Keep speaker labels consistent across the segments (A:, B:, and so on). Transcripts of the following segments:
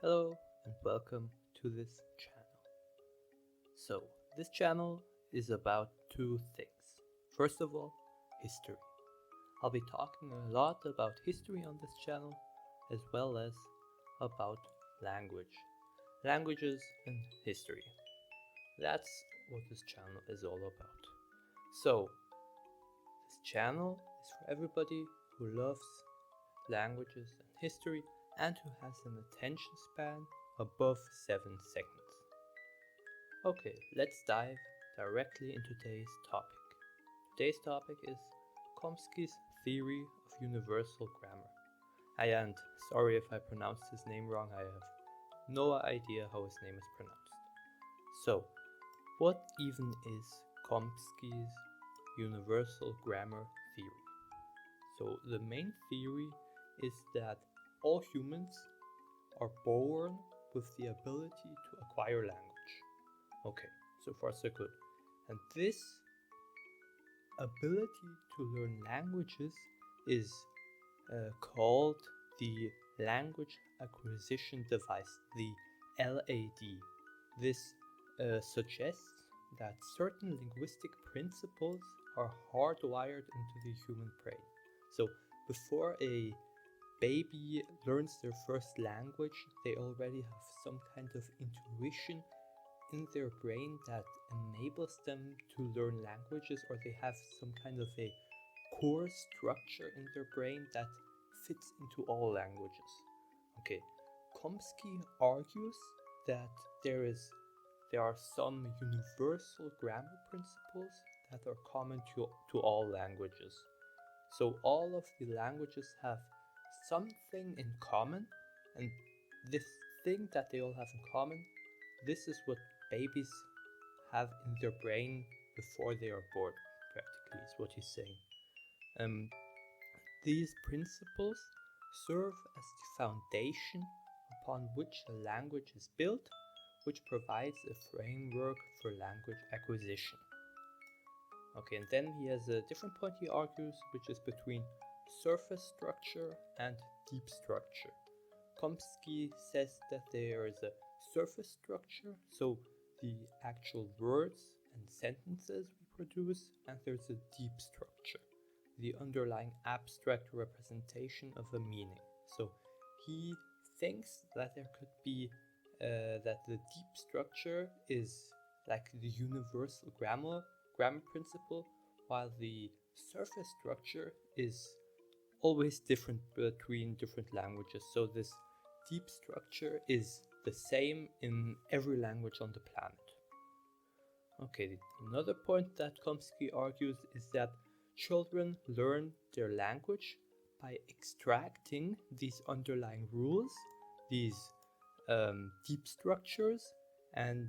A: Hello and welcome to this channel. So, this channel is about two things. First of all, history. I'll be talking a lot about history on this channel as well as about language. Languages and history. That's what this channel is all about. So, this channel is for everybody who loves languages and history and who has an attention span above 7 seconds. Okay, let's dive directly into today's topic. Today's topic is Chomsky's theory of universal grammar. And sorry if I pronounced his name wrong, I have no idea how his name is pronounced. So, what even is Chomsky's universal grammar theory? So, the main theory is that all humans are born with the ability to acquire language. Okay, so far so good. And this ability to learn languages is called the language acquisition device, the LAD. This suggests that certain linguistic principles are hardwired into the human brain. So before a baby learns their first language, they already have some kind of intuition in their brain that enables them to learn languages, or they have some kind of a core structure in their brain that fits into all languages. Okay, Chomsky argues that there are some universal grammar principles that are common to all languages. So all of the languages have something in common, and this thing that they all have in common, this is what babies have in their brain before they are born, practically, is what he's saying. These principles serve as the foundation upon which a language is built, which provides a framework for language acquisition. Okay, and then he has a different point he argues, which is between surface structure and deep structure. Chomsky says that there is a surface structure, so the actual words and sentences we produce, and there's a deep structure, the underlying abstract representation of a meaning. So he thinks that there could be that the deep structure is like the universal grammar principle, while the surface structure is always different between different languages. So this deep structure is the same in every language on the planet. Okay, another point that Chomsky argues is that children learn their language by extracting these underlying rules, these deep structures, and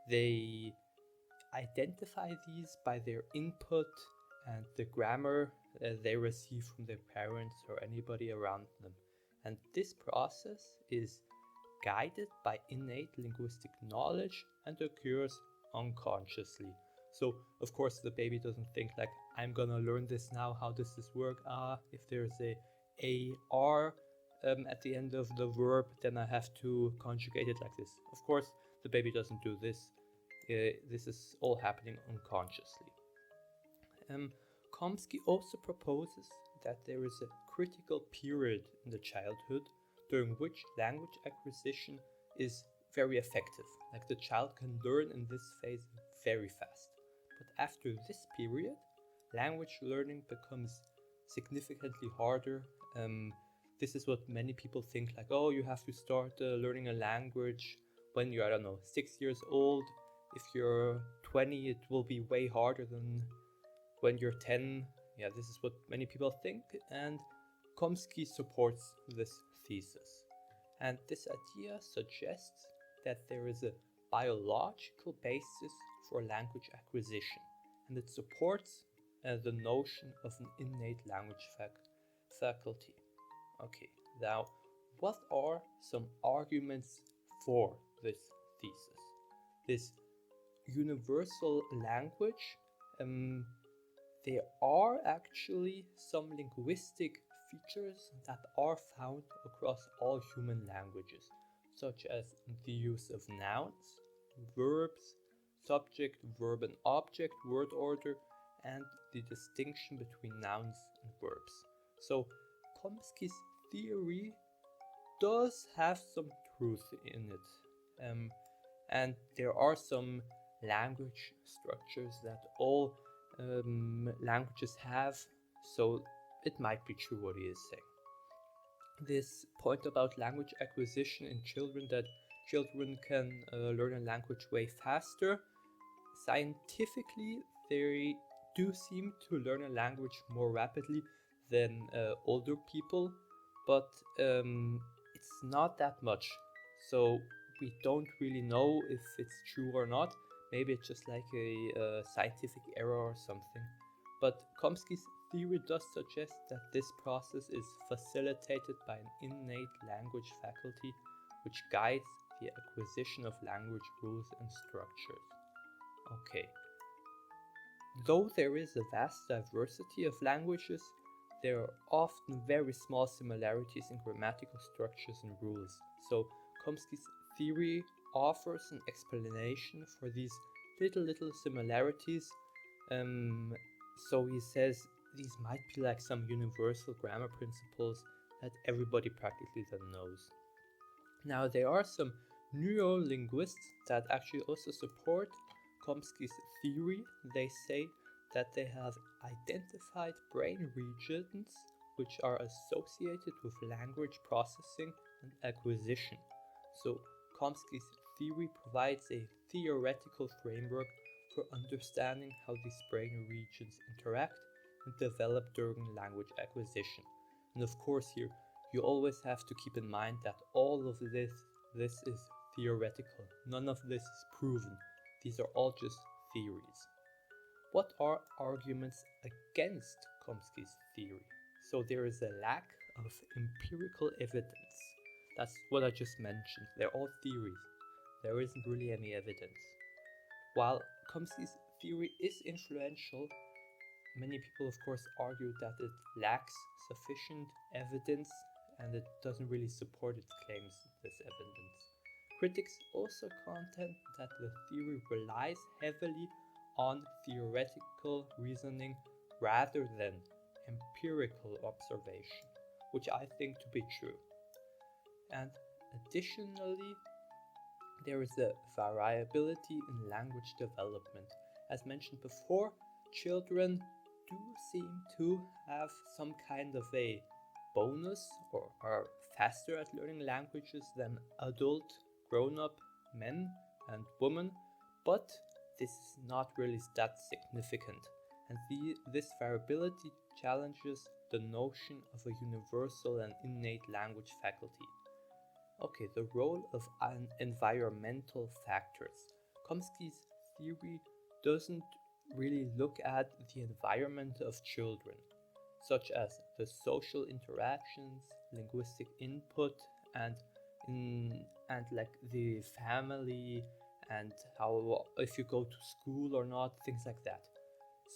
A: they identify these by their input and the grammar they receive from their parents or anybody around them. And this process is guided by innate linguistic knowledge and occurs unconsciously. So, of course, the baby doesn't think like, I'm gonna learn this now, how does this work? If there's a R at the end of the verb, then I have to conjugate it like this. Of course, the baby doesn't do this. This is all happening unconsciously. Chomsky also proposes that there is a critical period in the childhood during which language acquisition is very effective. Like the child can learn in this phase very fast. But after this period, language learning becomes significantly harder. This is what many people think, like, oh, you have to start learning a language when you're, I don't know, 6 years old. If you're 20, it will be way harder than when you're 10. Yeah, this is what many people think, and Chomsky supports this thesis. And this idea suggests that there is a biological basis for language acquisition, and it supports the notion of an innate language faculty. Okay, now what are some arguments for this thesis? This universal language, there are actually some linguistic features that are found across all human languages. such as the use of nouns, verbs, subject, verb and object, word order, and the distinction between nouns and verbs. So Chomsky's theory does have some truth in it. And there are some language structures that all languages have, so it might be true what he is saying. This point about language acquisition in children, that children can learn a language way faster, scientifically they do seem to learn a language more rapidly than older people, but it's not that much, so we don't really know if it's true or not. Maybe it's just like a scientific error or something. But Chomsky's theory does suggest that this process is facilitated by an innate language faculty which guides the acquisition of language rules and structures. Okay. Though there is a vast diversity of languages, there are often very small similarities in grammatical structures and rules. So Chomsky's theory offers an explanation for these little similarities. So he says these might be like some universal grammar principles that everybody practically then knows. Now there are some neurolinguists that actually also support Chomsky's theory. They say that they have identified brain regions which are associated with language processing and acquisition. So Chomsky's theory provides a theoretical framework for understanding how these brain regions interact and develop during language acquisition. And of course here you always have to keep in mind that all of this is theoretical. None of this is proven. These are all just theories. What are arguments against Chomsky's theory? So there is a lack of empirical evidence. That's what I just mentioned. They're all theories. There isn't really any evidence. While Chomsky's theory is influential, many people of course argue that it lacks sufficient evidence and it doesn't really support its claims, this evidence. Critics also contend that the theory relies heavily on theoretical reasoning rather than empirical observation, which I think to be true. And additionally, there is a variability in language development. As mentioned before, children do seem to have some kind of a bonus or are faster at learning languages than adult grown-up men and women, but this is not really that significant, and this variability challenges the notion of a universal and innate language faculty. Okay, the role of environmental factors. Chomsky's theory doesn't really look at the environment of children, such as the social interactions, linguistic input, and like the family and how if you go to school or not, things like that.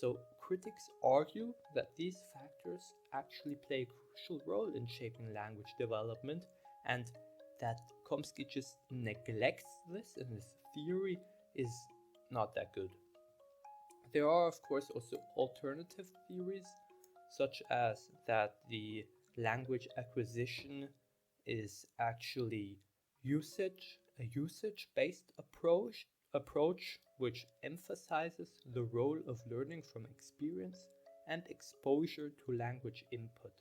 A: So critics argue that these factors actually play a crucial role in shaping language development, and that Chomsky just neglects this, and his theory is not that good. There are of course also alternative theories, such as that the language acquisition is actually a usage-based approach which emphasizes the role of learning from experience and exposure to language input.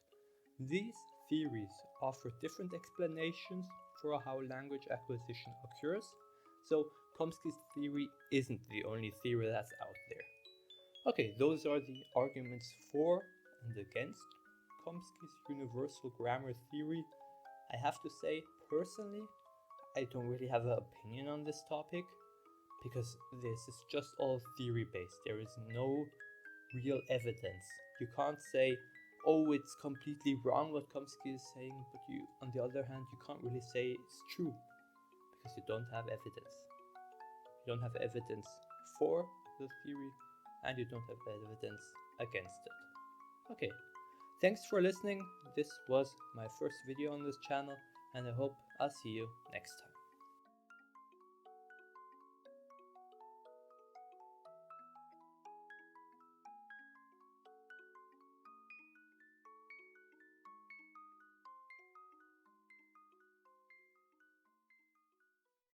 A: These theories offer different explanations for how language acquisition occurs, so Chomsky's theory isn't the only theory that's out there. Okay, those are the arguments for and against Chomsky's universal grammar theory. I have to say, personally, I don't really have an opinion on this topic because this is just all theory based. There is no real evidence. You can't say, oh, it's completely wrong what Chomsky is saying, but you, on the other hand, you can't really say it's true because you don't have evidence. You don't have evidence for the theory and you don't have evidence against it. Okay, thanks for listening. This was my first video on this channel and I hope I'll see you next time.